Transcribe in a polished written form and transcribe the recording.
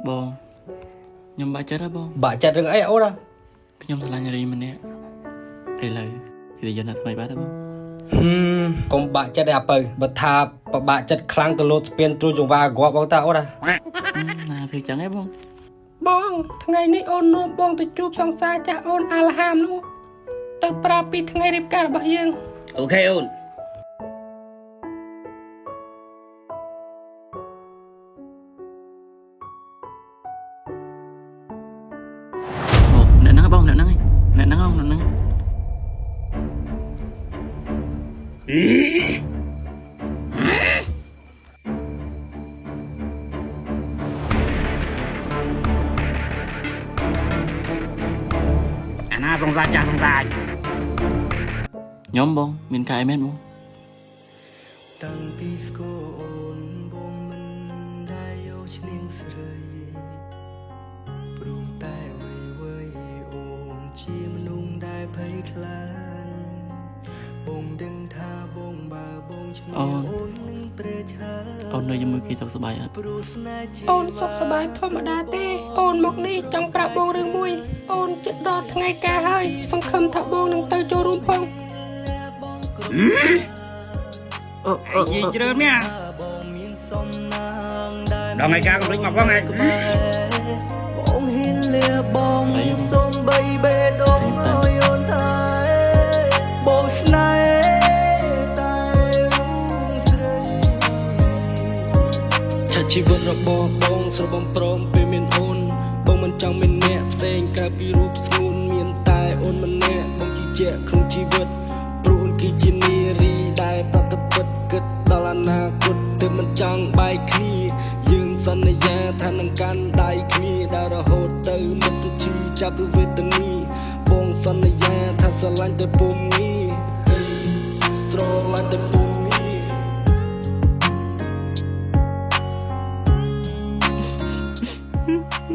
បងខ្ញុំបាក់ចិត្តហ៎បងបាក់ចិត្តរឿងអីអូនខ្ញុំឆ្លាញ់រីម្នាក់ឥឡូវគឺយកណាត់ថ្មីបាត់ហ៎បងកុំបាក់ចិត្តឯអាពៅបើថាបបាក់ចិត្តខ្លាំងទៅលោតស្ពានទ្រូចង្វាងាប់បងតាអូនណាធ្វើចឹងហ៎បងថ្ងៃនេះអូននាំបងទៅជួបសង្សារចាស់អូនអាលហាមនោះទៅប្រាប់ពីថ្ងៃរៀបការរបស់យើងអូខេអូនបងអ្នកហ្នឹងអ្នកហ្នឹងអាណាសង្សារចាស់សង្សារខ្ញុំបងមានកាយមែនបងតាំងពីស្គាល់អូនបងមិនដែលយកឈ្នះស្រីព្រមតែអ្វីអូនជាមនុស្សដែលភ័យខ្លាចបងដឹងថាបងបើបងឈ្នះអូននឹងប្រេឆាអូននៅជាមួយគេសុខសប្បាយអត់អូនសុខសប្បាយធម្មតាទេអូនមកនេះចង់ប្រាប់បងរឿងមួយអូនជិតដល់ថ្ងៃការហើយសង្ឃឹមថាបងនឹងទៅចូលរួមផងនិយាយច្រើនណាបងមានសំណាងដែលដល់ថ្ងៃការកំលេចមកផងហើយកុំបងហ៊ានលះបងសុំបីបេះដូងឲ្យអូនថាបងស្នេហ៍តែស្រីឆាជីវិតរបស់បងស្របំព្រមពេលមានអូនបងមិនចង់មានអ្នកផ្សេងក្រៅពីរូបស្ងួនមានតែអូនម្នាក់បងជឿជាក់ក្នុងជីវិតព្រោះអូនគឺជានារីដែលប្រតិបត្តិគិតដល់អនាគតទើបមិនចង់បែកគ្នាយើងសន្យាថានឹងកាន់ដៃគ្នាដល់រហូតទៅមុខទៅជីចាប់ឬវេទនីបងសន្យាថាស្រឡាញ់តែពុំងារស្រឡាញ់តែពុំងារ